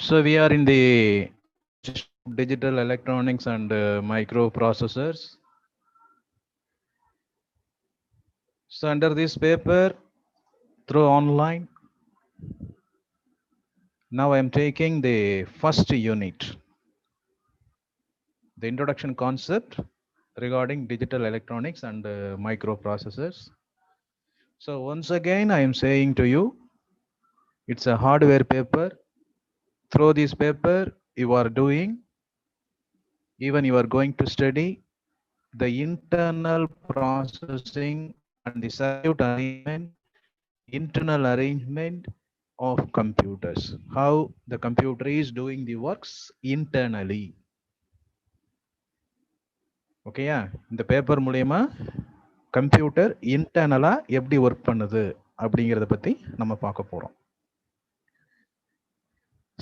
So we are in the digital electronics and microprocessors. So under this paper, through online, now I am taking the first unit, the introduction concept regarding digital electronics and microprocessors. So once again, I am saying to you, it's a hardware paper. Through this paper, you are doing, even you are going to study the internal processing and the circuit arrangement, internal arrangement of computers, how the computer is doing the works internally. ஓகேயா? இந்த paper மூலமா computer இன்டர்னலா எப்படி work பண்ணுது அப்படிங்கறத பத்தி நம்ம பார்க்க போறோம்.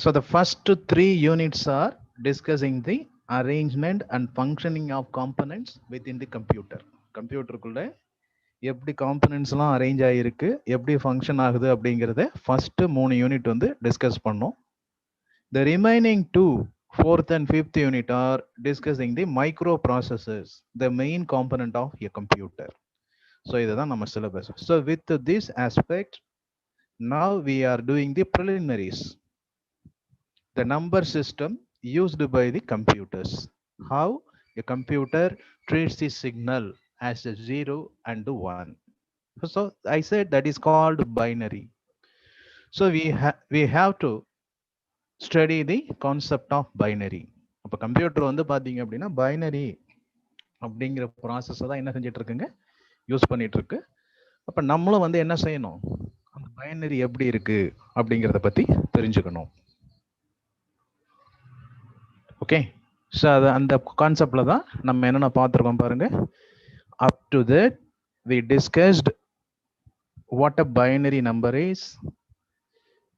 So the first 3 units are discussing the arrangement and functioning of components within the computer. கம்ப்யூட்டருக்குள்ள எப்படி காம்பனன்ட்ஸ் எல்லாம் அரேஞ்ச் ஆயிருக்கு, எப்படி ஃபங்க்ஷன் ஆகுது அப்படிங்கறத ஃபர்ஸ்ட் 3 யூனிட் வந்து டிஸ்கஸ் பண்ணோம். The remaining 2, 4th and 5th unit are discussing the microprocessors, the main component of a computer. So இதுதான் நம்ம syllabus. So with this aspect, now we are doing the preliminaries. The number system used by the computers. How a computer treats the signal as a 0 and 1. So I said that is called binary. So we have to study the concept of binary. அப்ப computer வந்து பாத்தீங்க அப்படின்னா binary அப்படிங்கிற process தான் என்ன செஞ்சிட்டு இருக்குங்க, use பண்ணிட்டு இருக்கு. அப்ப நம்மளும் வந்து என்ன செய்யணும், அந்த பைனரி எப்படி இருக்கு அப்படிங்கறத பத்தி தெரிஞ்சுக்கணும். ஓகே, ஸோ அது அந்த கான்செப்ட்ல தான் நம்ம என்னென்ன பார்த்துருக்கோம் பாருங்க. Up to that we discussed what a binary number is.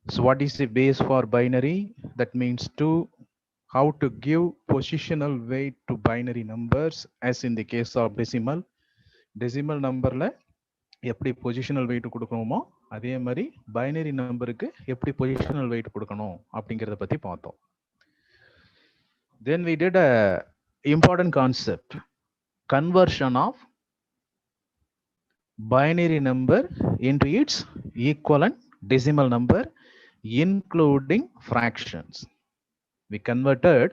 So what is the base for binary? That means 2. How to give positional weight to binary numbers as in the case of decimal. Decimal numberல எப்படி positional wait கொடுக்கணுமோ அதே மாதிரி binary நம்பருக்கு எப்படி positional wait கொடுக்கணும் அப்படிங்கறத பத்தி பார்த்தோம். Then we did a important concept, conversion of binary number into its equivalent decimal number, including fractions. We converted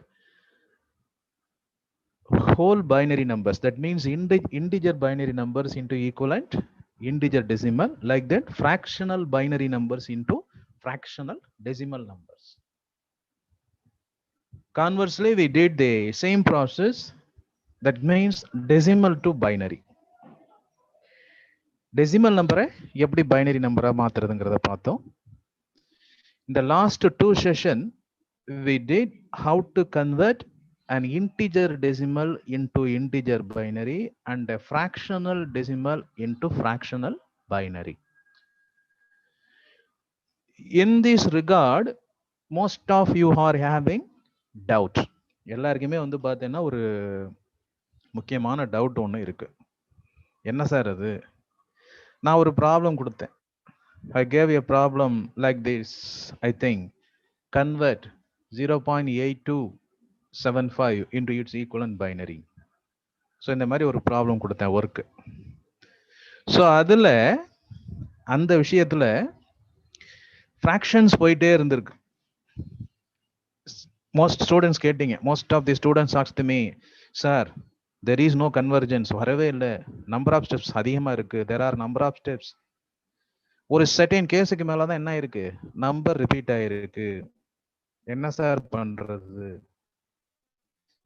whole binary numbers, that means integer binary numbers into equivalent integer decimal, like that fractional binary numbers into fractional decimal numbers. Conversely, we did the same process, that means decimal to binary. Decimal number எப்படி binary number மாத்துறதுங்கறத பார்த்தோம். In the last 2 session, we did how to convert an integer decimal into integer binary and a fractional decimal into fractional binary. In this regard, most of you are having doubt. எல்லாருக்குமே வந்து பார்த்தீங்கன்னா ஒரு முக்கியமான doubt ஒன்று இருக்கு. என்ன sir அது? நான் ஒரு ப்ராப்ளம் கொடுத்தேன். I gave a problem like this, I think. Convert 0.8275 into its equivalent binary. So இந்த மாதிரி ஒரு ப்ராப்ளம் கொடுத்தேன் ஒர்க்கு. ஸோ அதில் அந்த விஷயத்தில் ஃப்ராக்ஷன்ஸ் போயிட்டே இருந்திருக்கு. மோஸ்ட் ஸ்டூடெண்ட்ஸ் கேட்டீங்க, most of the students asked me, sir there is no convergence, வரவே இல்லை, நம்பர் ஆஃப் ஸ்டெப்ஸ் அதிகமாக இருக்கு, there are number of steps. ஒரு செர்டைன் கேஸுக்கு மேலே தான் என்ன இருக்கு, நம்பர் ரிப்பீட் ஆயிருக்கு, என்ன சார் பண்றது?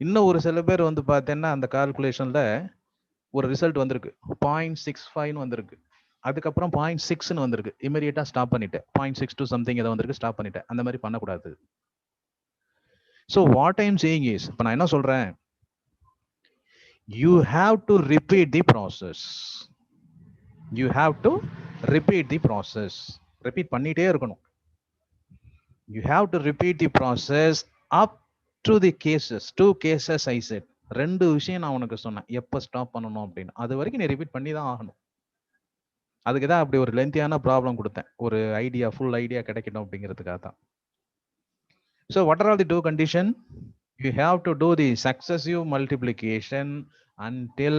இன்னும் ஒரு சில பேர் வந்து பார்த்தீங்கன்னா அந்த கால்குலேஷன்ல ஒரு ரிசல்ட் வந்திருக்கு, 0.65 வந்திருக்கு, அதுக்கப்புறம் 0.6 வந்திருக்கு, இமீடியட்டா ஸ்டாப் பண்ணிட்டேன். 0.62 சம்திங் ஏதோ வந்திருக்கு, ஸ்டாப் பண்ணிட்டேன். அந்த மாதிரி பண்ணக்கூடாது. So what I'm saying is, இப்போ நான் என்ன சொல்றேன், you have to repeat the process. You have to repeat the process. Repeat பண்ணிட்டே இருக்கணும். You have to repeat the process up to the cases. 2 cases I said. 2 விஷயம் நான் உனக்கு சொன்னேன், எப்போ ஸ்டாப் பண்ணணும் அப்படின்னு. அது வரைக்கும் நீ ரிப்பீட் பண்ணி தான் ஆகணும். அதுக்கு தான் அப்படி ஒரு லென்த்தியான ப்ராப்ளம் கொடுத்தேன், ஒரு ஐடியா, ஃபுல் ஐடியா கிடைக்கணும் அப்படிங்கிறதுக்காக தான். So what are all the two conditions? You have to do the successive multiplication until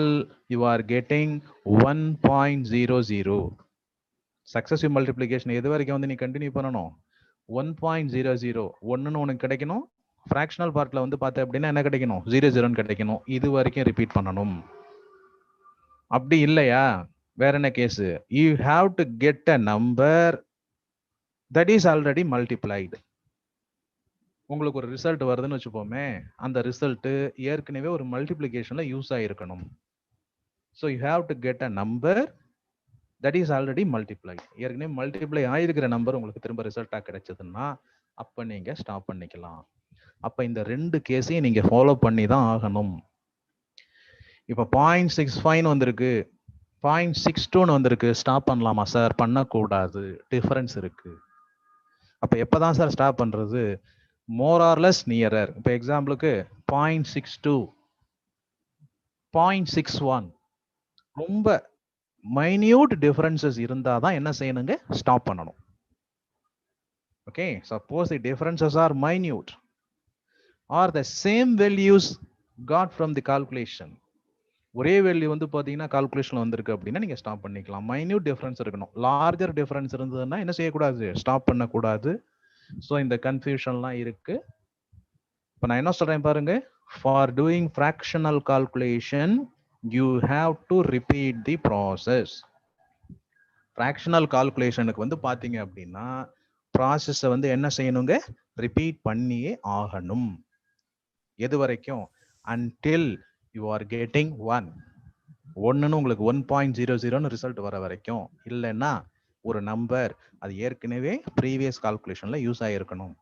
you are getting 1.00. Successive multiplication எது வரைக்கும் வந்து நீ கண்டினியூ பண்ணணும்? 1.00 ஒன்னுன்னு உனக்கு கிடைக்கணும். ஃபிராக்ஷனல் பார்ட்ல வந்து பார்த்த அப்படின்னா என்ன கிடைக்கணும்? 00 கிடைக்கணும். இது வரைக்கும் ரிப்பீட் பண்ணணும். அப்படி இல்லையா வேற என்ன case? You have to get a number that is already multiplied. உங்களுக்கு ஒரு ரிசல்ட் வருதுன்னு வச்சுப்போமே, அந்த ரிசல்ட் ஏற்கனவே ஒரு மல்டிப்ளிகேஷன்ல யூஸ் ஆயிருக்கணும். So you have to get a number that is already multiplied. ஏற்கனவே மல்டிப்ளை ஆயிருக்கிற நம்பர் உங்களுக்கு திரும்ப ரிசல்ட்டா கிடைச்சதுன்னா அப்ப நீங்க ஸ்டாப் பண்ணிக்கலாம். அப்ப இந்த ரெண்டு கேஸையும் நீங்க ஃபாலோ பண்ணி தான் ஆகணும். இப்ப 0.65 வந்திருக்கு, 0.62 வந்திருக்கு, ஸ்டாப் பண்ணலாமா சார்? பண்ணக்கூடாது, டிஃபரன்ஸ் இருக்கு. அப்ப எப்பதான் சார் ஸ்டாப் பண்றது? மோர் ஆர் லெஸ் நியரர். இப்ப எக்ஸாம்பிளுக்கு 0.62, 0.61 ரொம்ப மைன்யூட் டிஃபரன்சஸ் இருந்தா தான் என்ன செய்யணுங்க? ஸ்டாப் பண்ணணும். Okay, suppose the differences are minute are the same values got from the calculation, ஒரே வேல்யூ வந்து பாத்தீங்கன்னா கால்குலேஷன்ல வந்திருக்கு அப்படின்னா நீங்க ஸ்டாப் பண்ணிக்கலாம். மைன்யூட் டிஃபரன்ஸ் இருக்கணும். லார்ஜர் டிஃபரன்ஸ் இருந்ததுன்னா என்ன செய்யக்கூடாது? ஸ்டாப் பண்ணக்கூடாது. ஸோ இந்த கன்ஃபியூஷன்லாம் இருக்கு. இப்போ நான் என்ன சொல்றேன் பாருங்க, for doing fractional calculation you have to repeat the process. Fractional கால்குலேஷனுக்கு வந்து பாத்தீங்க அப்படின்னா ப்ராசஸை வந்து என்ன செய்யணுங்க? ரிப்பீட் பண்ணியே ஆகணும். எது வரைக்கும்? until you are getting 1. ஒன்னுன்னு உங்களுக்கு 1.00 ரிசல்ட் வர வரைக்கும். இல்லைன்னா ஒரு நம்பர் அது ஏற்கனவே ப்ரீவியஸ் கால்குலேஷன்ல யூஸ் ஆகிருக்கணும்.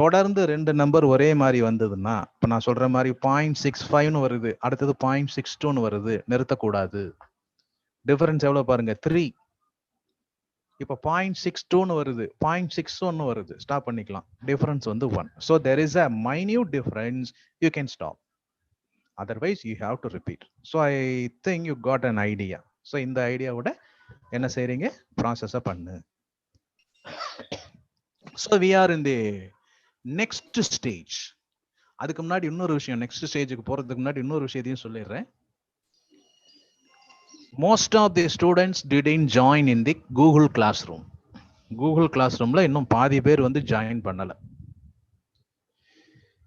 தொடர்ந்து ரெண்டு நம்பர் ஒரே மாதிரி வந்ததுன்னா, இப்ப நான் சொல்ற மாதிரி 0.65 வருது, அடுத்தது 0.62 வருது, நிறுத்தக்கூடாது. டிஃபரன்ஸ் எவ்வளவு பாருங்க? 3. இப்ப 0.62 வருது, 0.61 வருது, ஸ்டாப் பண்ணிக்கலாம். டிஃபரன்ஸ் வந்து 1. So there is a minute difference, you can stop. Otherwise you have to repeat. So I think you got an idea. So இந்த ஐடியாவோட என்ன செய்றீங்க? ப்ராசஸ பண்ணு. So we are in the next stage. அதுக்கு முன்னாடி இன்னொரு விஷயம், நெக்ஸ்ட் ஸ்டேஜுக்கு போறதுக்கு முன்னாடி இன்னொரு விஷயத்தையும் சொல்லிடுறேன். Most of the students didn't join in the Google Classroom. Google Classroomல இன்னும் பாதி பேர் வந்து ஜாயின் பண்ணல.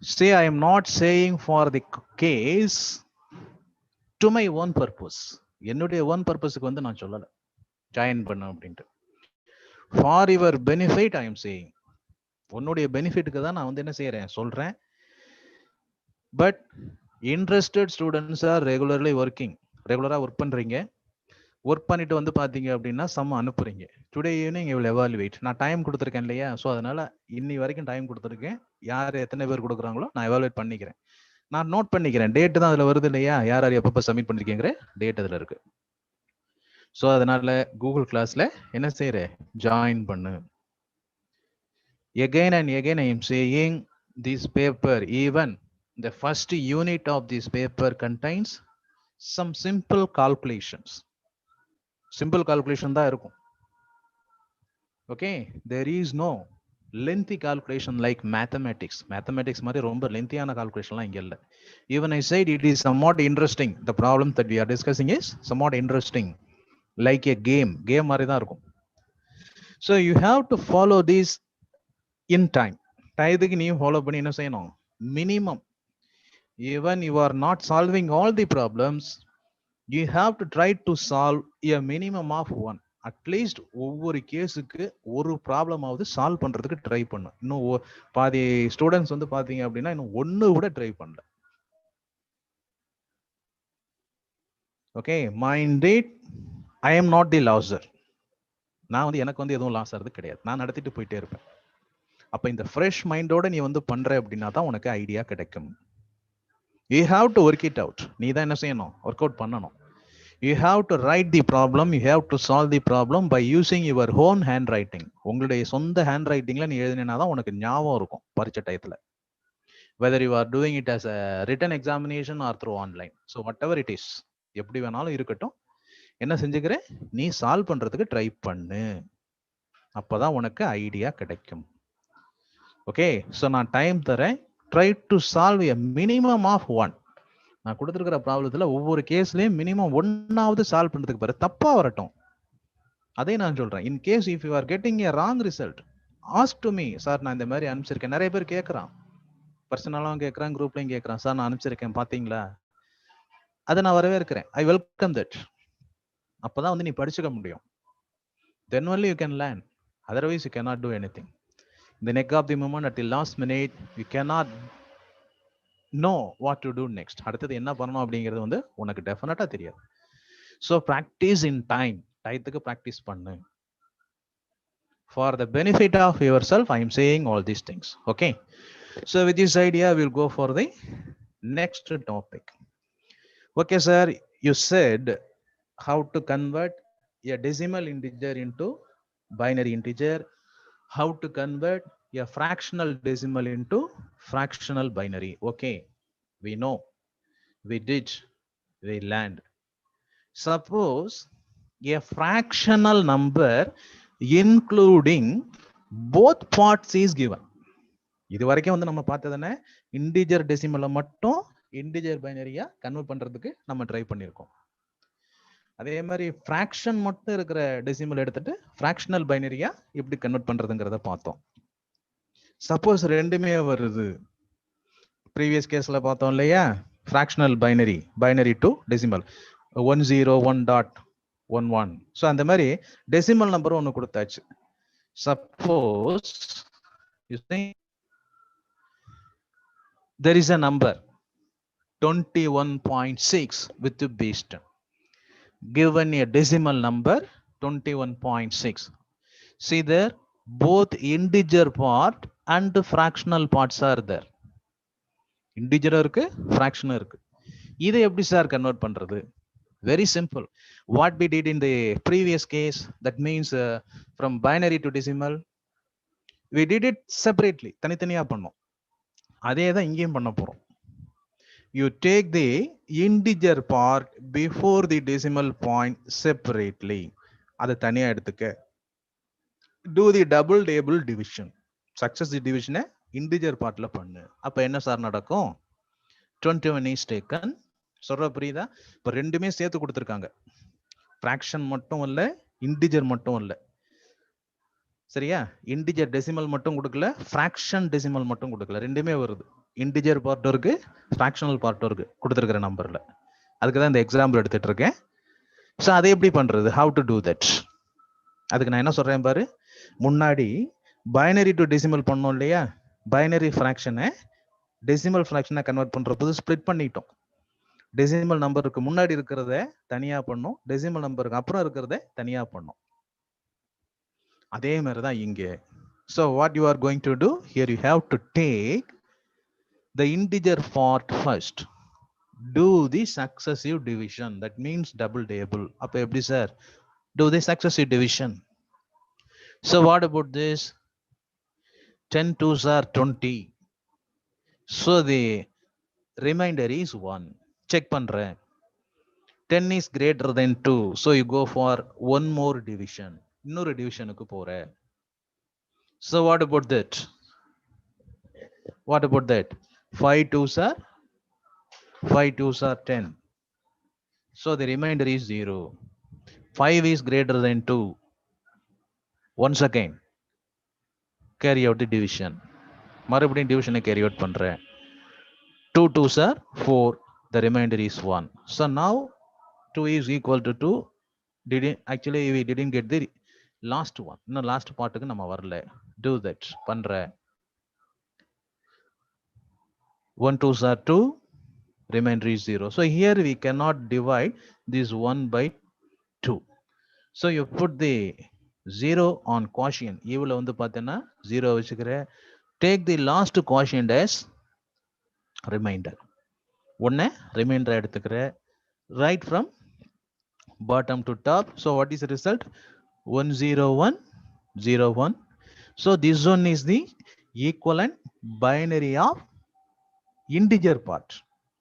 Say I am not saying for the case, to my own purpose. என்னுடைய own purposeக்கு வந்து நான் சொல்லல ஜாயின் பண்ண அப்படின்ட்டு. For your benefit I am saying. உன்னுடைய பெனிஃபிட்டுக்கு தான் நான் வந்து என்ன செய்யறேன் சொல்றேன். But interested students are regularly working. ரெகுலரா ஒர்க் பண்றீங்க. ஒர்க் பண்ணிட்டு வந்து பாத்தீங்க அப்படின்னா சம் அனுப்புறீங்க. Today evening you will evaluate. நான் டைம் கொடுத்துருக்கேன் இல்லையா? ஸோ அதனால இன்னி வரைக்கும் டைம் கொடுத்துருக்கேன். யார் எத்தனை பேர் கொடுக்குறாங்களோ நான் எவாலுவேட் பண்ணிக்கிறேன். நான் நோட் பண்ணிக்கிறேன். டேட்டு தான் அதுல வருது இல்லையா? யார் யார் எப்பப்போ சப்மிட் பண்ணிருக்கீங்கிற டேட் அதுல இருக்கு. ஸோ அதனால கூகுள் கிளாஸ்ல என்ன செய்யற? ஜாயின் பண்ணு. Again and again I am saying this paper, even the first unit of this paper contains some simple calculations. Simple calculation தான் இருக்கும். Okay, there is no lengthy calculation like mathematics. Mathematics மாதிரி ரொம்ப lengthyயான calculationலாம் இங்க இல்ல. Even I said it is somewhat interesting. The problem that we are discussing is somewhat interesting, like a game மாதிரி தான் இருக்கும். So you have to follow these in time. டயத்துக்கு நீ follow பண்ணி என்ன செய்யணும்? Minimum, even you are not solving all the problems, you have to try to solve a minimum of one. At least ஒவ்வொரு கேஸுக்கு ஒரு ப்ராப்ளம் ஆவது சால்வ் பண்றதுக்கு ட்ரை பண்ணும். இன்னும் பாதி ஸ்டூடெண்ட்ஸ் வந்து பாத்தீங்க அப்படின்னா இன்னும் ஒண்ணு கூட ட்ரை பண்ணல. Okay, mind it, I am not the loser. நான் வந்து எனக்கு வந்து எதுவும் லாஸ் ஆகிறது கிடையாது. நான் நடத்திட்டு போயிட்டே இருப்பேன். அப்ப இந்த ஃப்ரெஷ் மைண்டோட நீ வந்து பண்ற அப்படின்னா தான் உனக்கு ஐடியா கிடைக்கும். You have to work it out. நீ தான் என்ன செய்யணும்? ஒர்க் அவுட் பண்ணணும். You have to write the problem, you have to solve the problem by using your own handwriting. உங்களுடைய சொந்த ஹேண்ட் ரைட்டிங்ல நீ எழுதினா தான் உனக்கு ஞாபகம் இருக்கும் பரீட்சை டயத்துல. Whether you are doing it as a written examination or through online. So whatever it is, எப்படி வேணாலும் இருக்கட்டும், என்ன செஞ்சுக்கிற? நீ சால்வ் பண்றதுக்கு ட்ரை பண்ணு. அப்பதான் உனக்கு ஐடியா கிடைக்கும். Okay, so நான் டைம் தரேன். Try to solve a minimum of 1. நான் கொடுத்துருக்கிற ப்ராப்ளத்துல ஒவ்வொரு கேஸ்லயும் மினிமம் ஒன்னாவது சால்வ் பண்றதுக்கு பாரு, தப்பா வரட்டும். அதே நான் சொல்றேன், in case if you are getting a wrong result, ask to me. Sir நான் இந்த மாதிரி அனுப்பிச்சிருக்கேன். நிறைய பேர் கேட்கறான், பர்சனலாவும் கேட்கறான், குரூப்லயும் கேட்கறான். சார் நான் அனுப்பிச்சிருக்கேன் பாத்தீங்களா? அதை நான் வரவேற்கிறேன். I welcome that. அப்பதான் வந்து நீ படிச்சுக்க முடியும். Then only you can learn. Otherwise you cannot do anything. In the neck of the moment, at the last minute, you cannot know what to do next. அடுத்தது என்ன பண்ணணும் அப்படிங்கிறது வந்து உனக்கு டெஃபினட்டா தெரியாது. So practice in time. டயத்துக்கு practice பண்ணு. For the benefit of yourself, I am saying all these things. Okay. So with this idea, we'll go for the next topic. Okay, sir. You said how to convert a decimal integer into binary integer, how to convert a fractional decimal into fractional binary. Okay, we know, we did, we learned. Suppose a fractional number including both parts is given. இது வரைக்கும் வந்து நம்ம பார்த்ததுன்னா integer டெசிமலை மட்டும் integer பைனரியா convert பண்றதுக்கு நம்ம try பண்ணியிருக்கோம். அதே மாதிரி ஃப்ராக்ஷன் மட்டும் இருக்கிற டெசிமல் எடுத்துட்டு ஃப்ராக்ஷனல் பைனரியா எப்படி கன்வெர்ட் பண்றதுங்கிறத பார்த்தோம். சப்போஸ் ரெண்டுமே வருது, ப்ரீவியஸ் கேஸ்ல பார்த்தோம் இல்லையா, fractional binary to decimal 101.11. So அந்த மாதிரி டெசிமல் நம்பர் ஒன்று கொடுத்தாச்சு. Suppose there is a number 21.6 with the base 10. Given a decimal number 21.6. See there, both integer part and fractional parts are there. Integer irukku, fraction irukku. இதை எப்படி sir convert பண்றது? Very simple. What we did in the previous case, that means from binary to decimal, we did it separately. தனித்தனியா பண்ணோம். அதே தான் இங்கேயும் பண்ண போறோம். You take the integer part before the decimal point separately. அதை தனியா எடுத்துக்க. Do the double table division. Successive division integer partல பண்ணு. அப்ப என்ன சார் நடக்கும்? 21 is taken. சொல்ற புரியுதா? இப்ப ரெண்டுமே சேர்த்து கொடுத்திருக்காங்க. fraction மட்டும் இல்ல, integer மட்டும் இல்ல. சரியா? integer decimal மட்டும் கொடுக்கல, fraction decimal மட்டும் கொடுக்கல, ரெண்டுமே வருது. integer part இருக்கு, fractional part இருக்கு கொடுத்திருக்கிற நம்பர்ல. அதுக்கு தான் இந்த எக்ஸாம்பிள் எடுத்துட்டு இருக்கேன். ஸோ அதை எப்படி பண்றது? how to do that? அதுக்கு நான் என்ன சொல்றேன் பாரு, முன்னாடி பைனரி டு டெசிமல் பண்ணோம் இல்லையா, பைனரி ஃப்ராக்ஷனை டெசிமல் ஃப்ராக்ஷனை கன்வெர்ட் பண்ற போது ஸ்ப்ளிட் பண்ணிட்டோம். டெசிமல் நம்பருக்கு முன்னாடி இருக்கிறத தனியா பண்ணோம், டெசிமல் நம்பருக்கு அப்புறம் இருக்கிறத தனியா பண்ணோம். அதே மாதிரி தான் இங்கே. So what you are going to do here, you have to take the integer part first. Do the successive division. That means double table. அப்ப எப்படி sir? Do the successive division. So what about this? 10 2s are 20. So the remainder is 1. Check பண்றேன். 10 is greater than 2. So you go for one more division. இன்னொரு டிவிஷனுக்கு போற. So what about that? What about that? 5 2s are 10. So the remainder is 0. 5 is greater than 2. Once again, carry out the division. மறுபடியும் டிவிஷனை carry out பண்றேன். 2 2s are 4. The remainder is 1. So now 2 is equal to 2. Actually we didn't get the last one. இன்னும் last பார்ட்டுக்கு நம்ம வரல. Do that. பண்றேன். 1 2s are 2. Remainder is 0. So here we cannot divide this 1 by 2. So you put the 0 on quotient. இவ்வளவு வந்து பார்த்தேன்னா 0 வச்சுக்கிற. Take the last quotient as remainder. ஒன்ன remainder எடுத்துக்கிற. Right from bottom to top. So what is the result? 10101. So this one is the equivalent binary of integer part.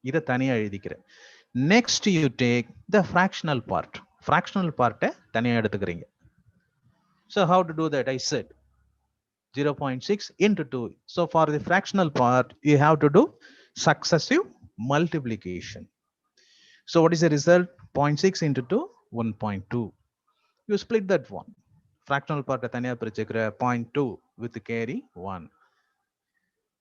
இதை தனியா எழுதிக்கிறேன். Next you take the fractional part. Fractional part தனியா எடுத்துக்கிறீங்க. So how to do that? I said 0.6 into 2. So for the fractional part, you have to do successive multiplication. So what is the result? 0.6 into 2, 1.2. You split that one. Fractional part 0.2 with the carry 1.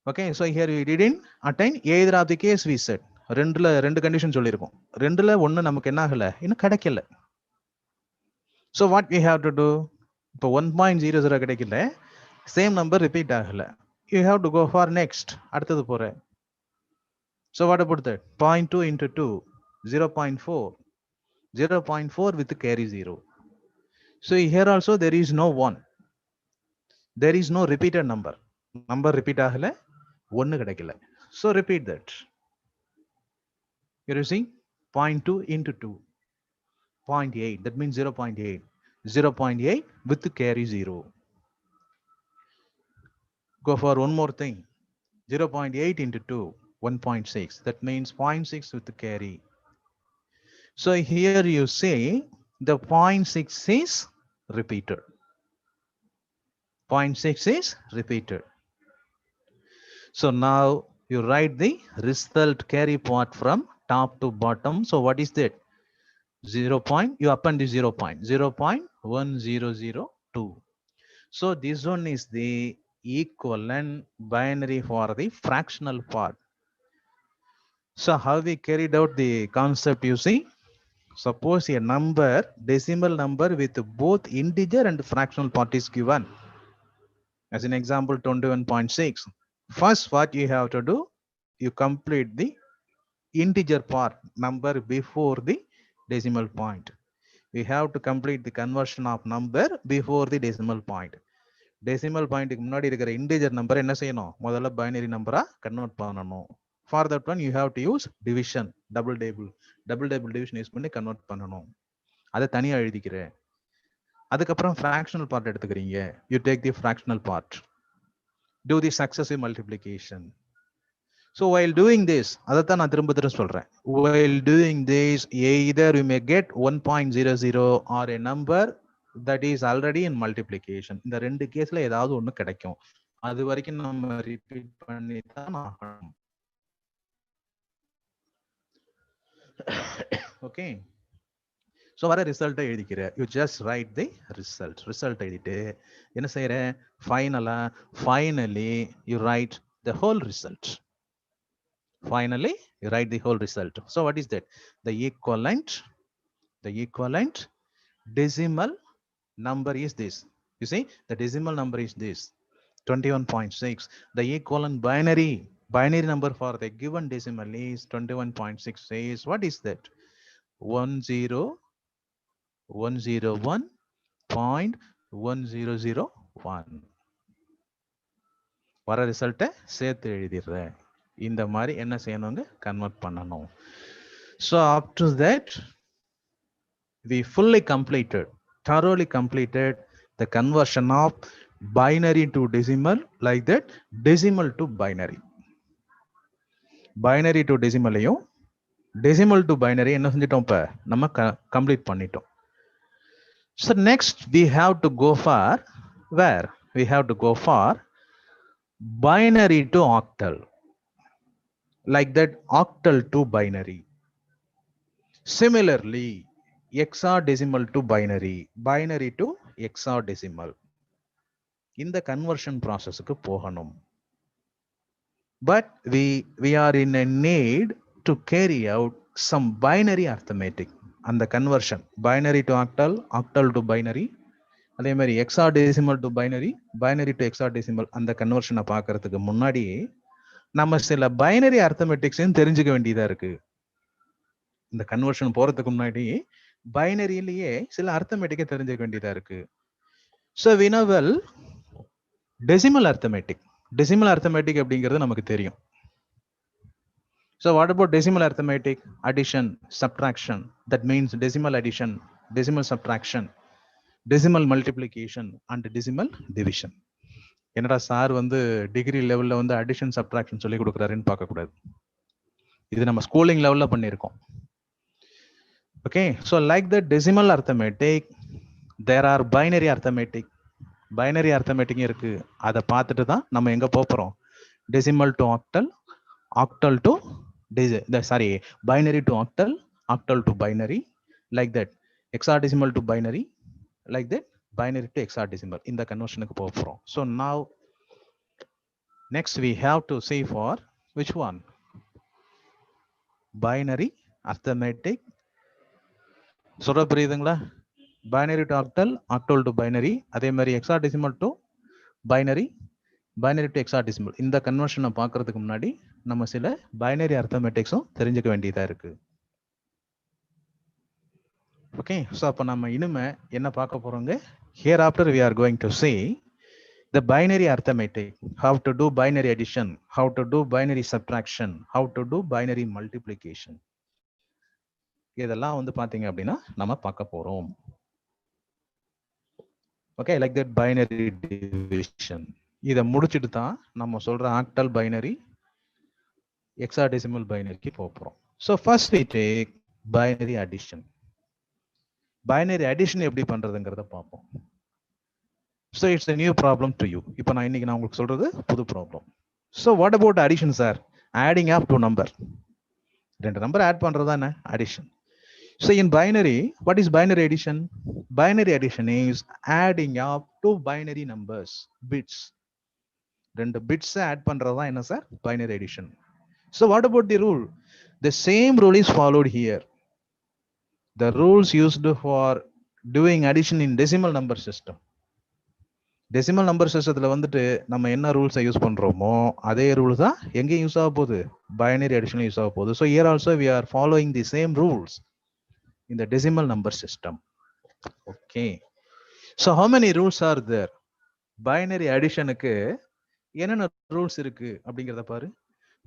Okay, so here we didn't attain either of the case we said. ரெண்டு condition சொல்லிருக்கோம். ரெண்டுல ஒன்னு நமக்கு என்ன ஆகல, இன்னும் கிடைக்கல. So what we have to do? இப்போ 1.00 கிடைக்கல, same number repeat ஆகல. You have to go for next. அடுத்தது போற. So what about that? 0.2 into 2, 0.4. 0.4 with carry 0. So here also there is no 1. There is no repeated number. Number repeat ஆகல, 1 கிடைக்கல. So repeat that. Here you see 0.2 into 2, 0.8. That means 0.8. 0.8 with carry 0. Go for one more thing. 0.8 into 2, 1.6. That means 0.6 with the carry. So here you say the 0.6 is repeated. 0.6 is repeated. So now you write the result carry part from top to bottom. So what is that? 0. You append the 0.1002. So this one is the equivalent binary for the fractional part. So how we carried out the concept, you see? Suppose a number, decimal number with both integer and fractional part is given. As an example, 21.6. First, what you have to do, you complete the integer part number before the decimal point. We have to complete the conversion of number before the decimal point. Decimal point முன்னாடி இருக்கிற integer number என்ன செய்யணும்? முதல்ல binary number convert பண்ணணும். For that one, you have to use division, double table division use பண்ணி convert பண்ணணும். அதை தனியா எழுதிக்கிறேன். அதுக்கப்புறம் fractional part எடுத்துக்கிறீங்க. You take the fractional part. Do the successive multiplication. So while doing this, அதைத்தான் நான் திரும்ப சொல்றேன். While doing this, either you may get 1.00 or a number that is already in multiplication. இந்த ரெண்டு கேஸ்ல ஏதாவது ஒண்ணு கிடைக்கும். அது வரைக்கும் நம்ம ரிப்பீட் பண்ணி தான் ஆகணும். Okay. So வர ரிசல்ட்டை எழுதிக்கிற. You just write the result. Result எழுதிட்டு என்ன செய்யற? Finally you write the whole result. Finally you write the whole result. So what is that? The equivalent decimal number is this. You see, the decimal number is this, 21.6. The equivalent binary number for the given decimal is 21.6 says, what is that? 101.1001. வர ரிசல்ட்டை சேர்த்து எழுதிடுறேன். இந்த மாதிரி என்ன செய்யணுங்க? Convert பண்ணணும். So up to that, we thoroughly completed the conversion of binary to decimal, like that, decimal to binary. Binary to decimal ஐயும் decimal to binary என்ன செஞ்சிட்டோம்? இப்ப நம்ம கம்ப்ளீட் பண்ணிட்டோம். So next we have to go for where? We have to go for binary to octal. Like that, octal to binary. Similarly, hexadecimal to binary to hexadecimal. In the conversion process ku poganum. But we are in a need to carry out some binary arithmetic. And the conversion, binary to octal, octal to binary, அதே மாதிரி hexadecimal to binary to hexadecimal, அந்த கன்வர்ஷனை பார்க்கறதுக்கு முன்னாடி நம்ம சில binary அர்த்தமெட்டிக்ஸையும் தெரிஞ்சுக்க வேண்டியதா இருக்கு. இந்த கன்வர்ஷன் போறதுக்கு முன்னாடி பைனரியிலேயே சில அர்த்தமெட்டிக்கை தெரிஞ்சுக்க வேண்டியதா இருக்கு. So we know well decimal arithmetic அப்படிங்கிறது நமக்கு தெரியும். So what about decimal arithmetic? Addition, subtraction. That means decimal addition, decimal subtraction, decimal multiplication and decimal division. என்னடா சார் டிகிரி லெவல்ல அடிஷன் சப்ட்ராக்ஷன் சொல்லி கொடுக்குறாருன்னு பார்க்க கூடாது. இது நம்ம ஸ்கூலிங் லெவல்ல பண்ணியிருக்கோம். Okay, so like the decimal arithmetic, there are binary arithmetic. Binary அர்த்தமேட்டிக்கும் இருக்கு. அதை பார்த்துட்டு தான் நம்ம எங்க போறோம், decimal to octal, octal to binary to octal, octal to binary, like that, hexadecimal to binary, like that, binary to hexadecimal. In the conversion க்கு போக போறோம். So now next we have to see for which one, binary arithmetic. சொல்ற புரியுதுங்களா? binary to octal, octal to binary, அதே மாதிரி hexadecimal to binary, binary to hexadecimal. இந்த கன்வர்ஷனை பார்க்கறதுக்கு முன்னாடி நம்ம சில பைனரி அர்த்தமெட்டிக்ஸும் தெரிஞ்சுக்க வேண்டியதா இருக்கு. ஓகே, ஸோ அப்போ நம்ம இனிமே என்ன பார்க்க போறோங்க, hereafter we are going to see the binary arithmetic, how to do binary addition, how to do binary subtraction, how to do binary multiplication. இதெல்லாம் வந்து பாத்தீங்க அப்படின்னா நம்ம பார்க்க போறோம். Okay, like that binary division. இதை முடிச்சுட்டு தான் நம்ம சொல்ற ஆக்டல் பைனரி, hexadecimal பைனரிக்கு போறோம். So first we take binary addition. Binary addition எப்படி பண்றதுங்கிறத பார்ப்போம். So it's a new problem to you. இப்போ நான் இன்னைக்கு உங்களுக்கு சொல்றது புது ப்ராப்ளம். So what about addition sir? Adding of two number, ரெண்டு நம்பர் ஆட் பண்றதா என்ன அடிஷன். So in binary, what is binary addition? Binary addition is adding of two binary numbers, bits. ரெண்டு பிட்ஸ் ஆட் பண்றதா என்ன சார்? Binary addition. So what about the rule? The same rule is followed here. The rules used for doing addition in decimal number system. Decimal number systemத்துல வந்துட்டு நம்ம என்ன ரூல்ஸை use பண்றோமோ அதே ரூல் தான் எங்க யூஸ் ஆக போகுது, பைனரி அடிஷன் யூஸ் ஆக போகுது. So here also we are following the same rules in the decimal number system. Okay, so how many rules are there? Binary additionக்கு என்னென்ன ரூல்ஸ் இருக்கு அப்படிங்கறத பாரு.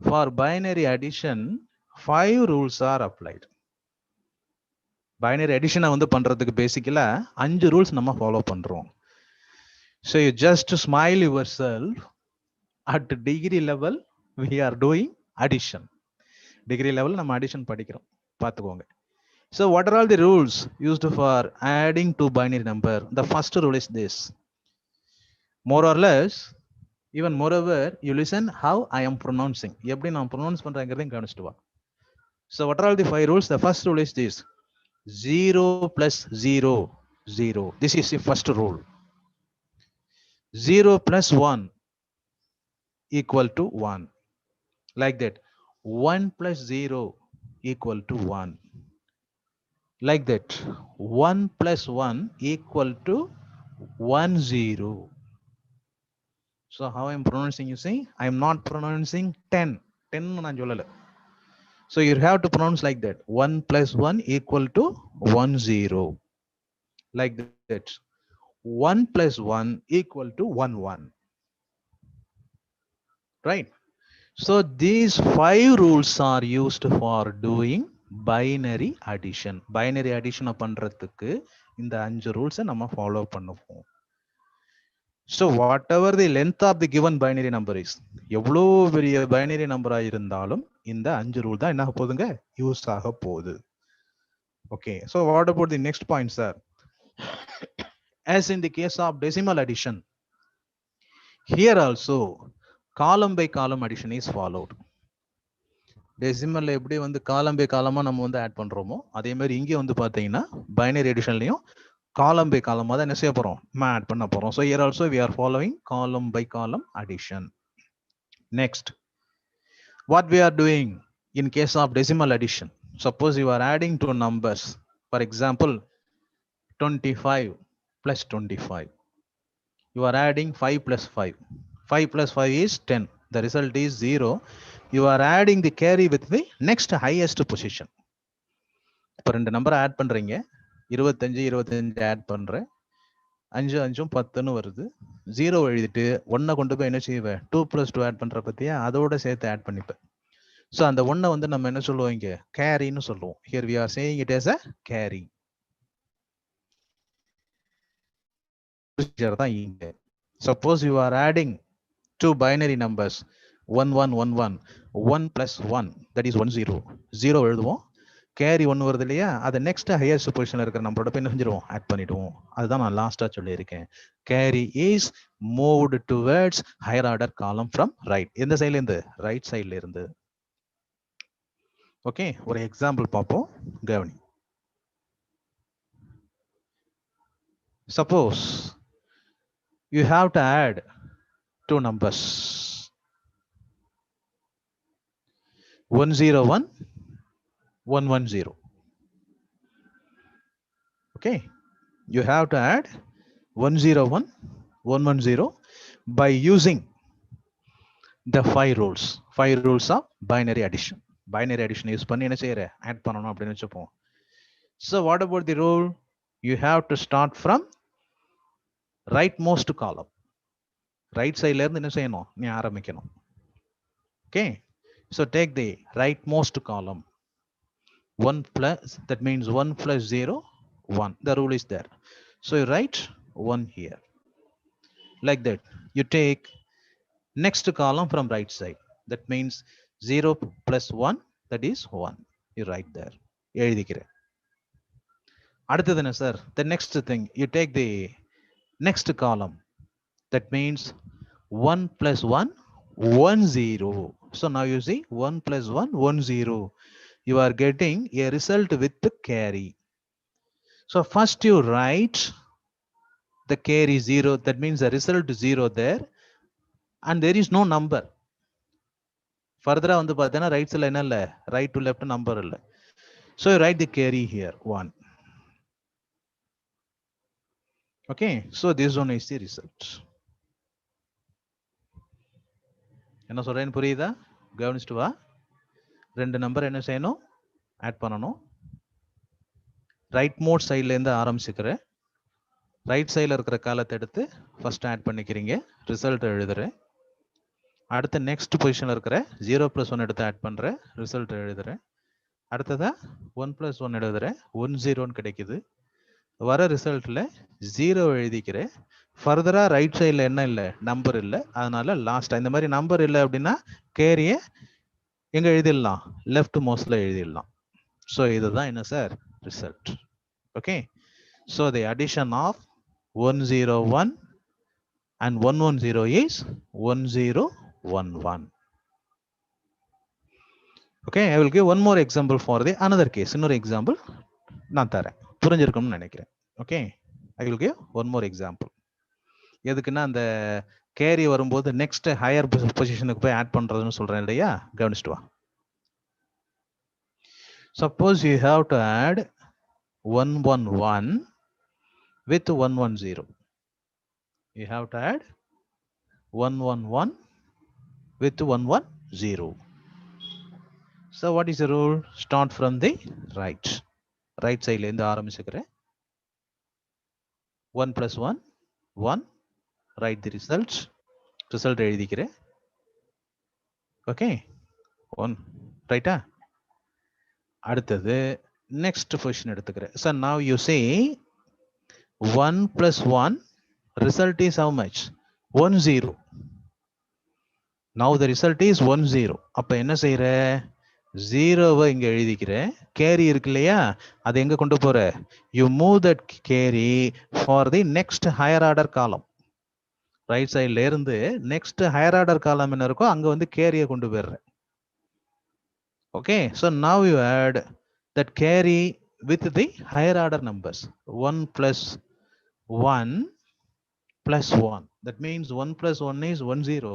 For binary addition 5 rules are applied. Binary அடிஷனை வந்து பண்றதுக்கு basically 5 rules நம்ம follow பண்றோம். So you just smile yourself. At degree level we are doing addition. Degree level நம்ம அடிஷன் படிக்கிறோம், பார்த்துக்கோங்க. So what are all the rules used for adding two binary number? The first rule is this. More or less, even moreover you listen how I am pronouncing. எப்படி நான் pronounce பண்றேங்கிறதையும் கவனிச்சுட்டு வா. So what are all the 5 rules? The first rule is this: 0 plus 0, 0. This is the first rule. 0 plus 1 equal to 1. Like that. 1 plus 0 equal to 1. Like that. 1 plus 1 equal to 1, 0. So how I am pronouncing, you see? I am not pronouncing 10. 10 நான் சொல்லல. So you have to pronounce like that. 1 plus 1 equal to 1, 0. Like that. 1 plus 1 equal to 1, 1. Right? So these 5 rules are used for doing binary addition. Binary addition பண்றதுக்கு இந்த 5 rules நம்ம follow பண்ணுவோம். So whatever the length of the given binary number is, எவ்வளோ பெரிய binary நம்பரா இருந்தாலும் இந்த 5 rule தான் என்ன போகுதுங்க, யூஸ் ஆக போகுது. Okay, so what about the next point, sir? As in the case of decimal addition, here also column by column addition is followed. டெசிமல்ல எப்படி வந்து காலம் பை காலமா நம்ம வந்து ஆட் பண்றோமோ அதே மாதிரி இங்கே வந்து பாத்தீங்கன்னா பைனரி எடிஷன்லயும் காலம் பை காலமா தான் என்ன செய்ய போறோம், நம்ம ஆட் பண்ண போறோம். So here also we are following column by column addition. Next, what we are doing in case of decimal addition? Suppose you are adding two numbers, for example 25 plus 25. You are adding 5 plus 5. 5 plus 5 is 10. The result is 0. You are adding the carry with the next highest position. இப்போ ரெண்டு number add பண்றீங்க, 25 25 add பண்றேன், 5 5 10ன்னு வருது. 0 எழுதிட்டு 1 கொண்டு போய் என்ன செய்வேன், 2 plus 2 ஆட் பண்ற பத்தியா அதோட சேர்த்து ஆட் பண்ணிப்பேன். ஸோ அந்த 1 வந்து நம்ம என்ன சொல்லுவோம், இங்க கேரின்னு சொல்லுவோம். Here we are saying it as a carry. Suppose you are adding two binary numbers 1 1 1 1, 1 plus 1, that is 1 0. 0 எழுதுவோம், கேரி ஒன்று வருது இல்லையா, அதை நெக்ஸ்ட் ஹையஸ்ட் பொசிஷன்ல இருக்கிற நம்பரோட போய் என்ன செஞ்சிருவோம், ஆட் பண்ணிடுவோம். அதுதான் நான் லாஸ்டா சொல்லியிருக்கேன். Carry is moved towards higher order காலம் ஃப்ரம் ரைட். எந்த சைட்ல இருந்து, ரைட் சைட்ல இருந்து. ஓகே, ஒரு எக்ஸாம்பிள் பார்ப்போம், கவனி. Suppose you have to add two numbers, 101 110. Okay, you have to add 101 110 by using the 5 rules of binary addition. Binary addition use பண்ணி என்ன செய்யற, ஆட் பண்ணனும் அப்படினு வெச்சுப்போம். So what about the rule? You have to start from rightmost column. Right சைட்ல இருந்து என்ன செய்யணும், நீ ஆரம்பிக்கணும். Okay, so take the rightmost column. 1 plus, that means 1 plus 0 1. The rule is there. So you write 1 here. Like that. You take next column from right side. That means 0 plus 1, that is 1. You write there. Sir, the next thing, you take the next column. That means 1 plus 1, 1 0. So now you see 1 plus 1, 1 0. You are getting a result with the carry. So first you write the carry 0. That means the result 0 there. And there is no number. Further on the pathana, right side line, right to left number. So you write the carry here, 1. Okay, so this one is the result. என்ன சொல்றேன்னு புரியுதா? கவனிச்சிட்டு வா. ரெண்டு number என்ன செய்யணும், add பண்ணணும். Right mode சைட்ல இருந்து ஆரம்பிச்சுக்கிறேன். ரைட் சைடில் இருக்கிற காலத்தை எடுத்து ஃபர்ஸ்ட் ஆட் பண்ணிக்கிறீங்க, ரிசல்ட் எழுதுறேன். அடுத்து நெக்ஸ்ட் பொசிஷனில் இருக்கிற 0 + 1 எடுத்து ஆட் பண்ணுறேன், ரிசல்ட் எழுதுறேன். அடுத்ததாக 1 + 1 எழுதுறேன், 1 0 கிடைக்குது. வர ரிசல்ட்டில் 0 எழுதிக்கிறேன். ஃபர்தராக ரைட் சைடில் என்ன இல்லை, நம்பர் இல்லை. அதனால லாஸ்ட்டாக இந்த மாதிரி நம்பர் இல்லை அப்படின்னா கேரியை எங்கே எழுதிடலாம், லெஃப்ட் மோஸ்ட்ல எழுதிடலாம். ஸோ இதுதான் என்ன sir, result. Okay, so the addition of 101 and 110 is 1011. Okay, I will give one more example for the another case. Another example நான் தரேன், புரிஞ்சிருக்கும்னு நினைக்கிறேன். Okay, I will give one more example. எதுக்குன்னா அந்த carry வரும்போது next higher பொசிஷனுக்கு போய் add பண்றதுன்னு சொல்றேன் இல்லையா, கவனிச்சுட்டு வா. Suppose you have to add 111 with 110. You have to add 111 with 110. So what is the rule? Start from the right. Right side in the ஆரம்பிச்சுக்கிறேன். 1 plus 1, 1. Write the results. Result எழுதிக்கிறேன். Okay, 1. Right? அடுத்தது next position எடுத்துக்கிறேன். So now you say 1 plus 1, result is how much? 1 0. Now the result is 1 0. அப்ப என்ன செய்யற, 0வை இங்க எழுதிக்கிறேன். Carry இருக்கு இல்லையா, அதை எங்க கொண்டு போற, you move that carry for the next higher order column. Right சைட்ல இருந்து நெக்ஸ்ட் ஹையர் ஆர்டர் காலம் என்ன இருக்கோ அங்க வந்து கேரியை கொண்டு போயிடுறேன். Okay, so now you add that carry with the higher order numbers. 1 plus 1 plus 1. That means 1 plus 1 is 1 0.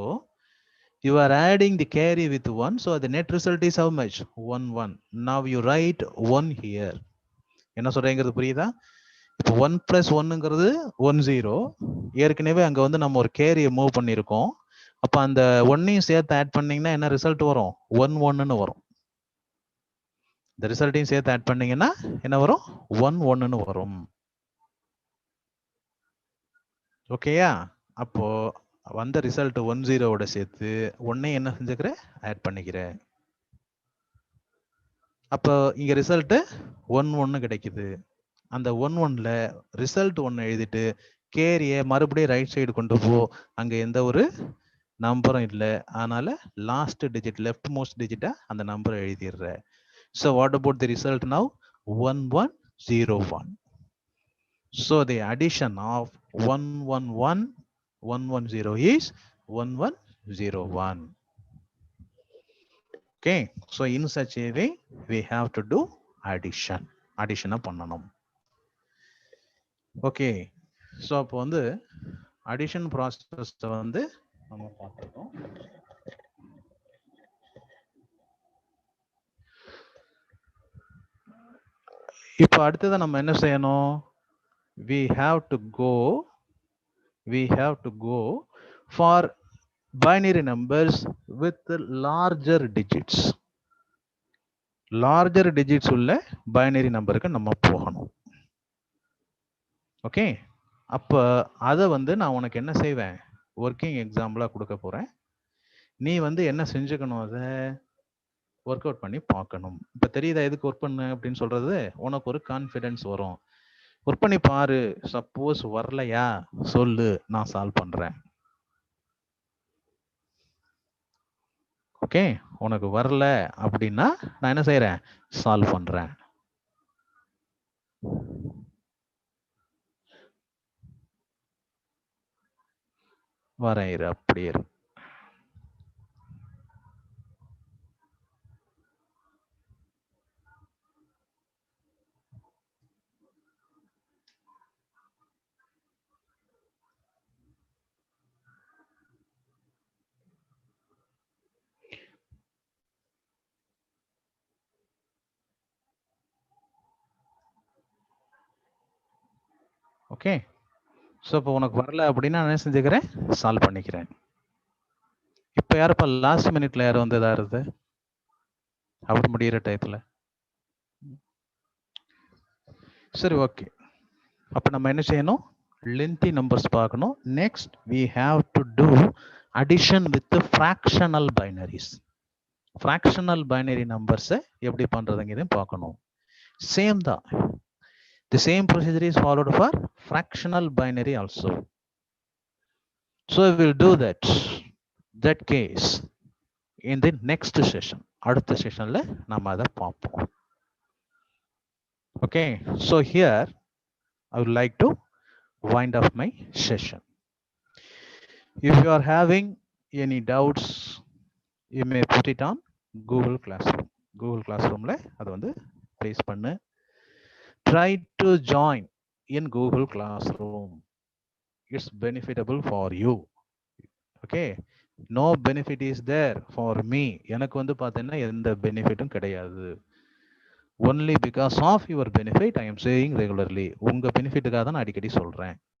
You are adding the carry with 1. So the net result is how much? 1 1. Now you write 1 here. என்ன சொல்றேங்கிறது புரியுதா? இப்போ 1 plus 1ங்கிறது 1 0. ஏற்கனவே அங்க வந்து நம்ம ஒரு கேரியை move பண்ணியிருக்கோம். அப்ப அந்த 1ஐயும் சேர்த்து ஆட் பண்ணீங்கன்னா என்ன ரிசல்ட் வரும்? 1 1ன்னு வரும். இந்த ரிசல்ட்டையும் சேர்த்து ஆட் பண்ணீங்கன்னா என்ன வரும்? 1 1ன்னு வரும். ஓகேயா? அப்போ வந்த ரிசல்ட் 1 0வோட சேர்த்து 1ஐயும் என்ன செஞ்சுக்கிறேன்? ஆட் பண்ணிக்கிறேன். அப்போ இங்க ரிசல்ட் 1 1 கிடைக்குது. அந்த 1 1ல ரிசல்ட் 1 எழுதிட்டு கேரியை மறுபடியும் ரைட் சைடு கொண்டு போ. அங்க எந்த ஒரு நம்பரும் இல்லை, அதனால லாஸ்ட் டிஜிட், லெஃப்ட் மோஸ்ட் டிஜிட்டா அந்த நம்பரை எழுதிடுற. So what about the result now? 1101. So the addition of 111, 110 is 1101. Okay, so in such a way, we have to do addition. Addition பண்ணணும். Okay, so அப்போ வந்து addition process வந்து நம்ம பார்த்துட்டோம். இப்போ அடுத்தது நம்ம என்ன செய்யணும்? We have to go for binary numbers with larger digits. Larger digits உள்ள binary numberக்கு நம்ம போகணும். ஓகே, அப்போ அதை வந்து நான் உனக்கு என்ன செய்வேன்? ஒர்க்கிங் எக்ஸாம்பிளாக கொடுக்க போகிறேன். நீ வந்து என்ன செஞ்சுக்கணும்? அதை ஒர்க் அவுட் பண்ணி பார்க்கணும். இப்போ தெரியுதா எதுக்கு ஒர்க் பண்ணு அப்படின்னு சொல்றது? உனக்கு ஒரு கான்ஃபிடென்ஸ் வரும். ஒர்க் பண்ணி பாரு. சப்போஸ் வரலையா சொல்லு, நான் சால்வ் பண்றேன். ஓகே, உனக்கு வரல அப்படின்னா நான் என்ன செய்யறேன்? சால்வ் பண்றேன். வரேன், இரு, அப்படியே இரு. ஓகே, ஸோ இப்போ உனக்கு வரல அப்படின்னா நான் என்ன செஞ்சுக்கிறேன்? சால்வ் பண்ணிக்கிறேன். இப்போ யாருப்பா லாஸ்ட் மினிட்ல யார் வந்து இதாருது அப்படி முடிகிற டயத்துல? சரி, ஓகே. அப்போ நம்ம என்ன செய்யணும்? lengthy numbers பார்க்கணும். Next we have to do addition with the fractional binaries. Fractional binary numbers எப்படி பண்றதுங்கிறதையும் பார்க்கணும். சேம் தான். The same procedure is followed for fractional binary also. So we will do that case in the next session. அடுத்த செஷன்ல நம்ம அதை பார்ப்போம். Okay, so here I would like to wind up my session. If you are having any doubts, you may put it on Google Classroom. Google Classroomல அதை வந்து paste பண்ணு. Try to join in Google Classroom. It's benefitable for you. Okay, no benefit is there for me. எனக்கு வந்து பார்த்தீங்கன்னா எந்த பெனிஃபிட்டும் கிடையாது. Only because of your benefit I am saying regularly. உங்க பெனிஃபிட்டுக்காக தான் நான் அடிக்கடி சொல்றேன்.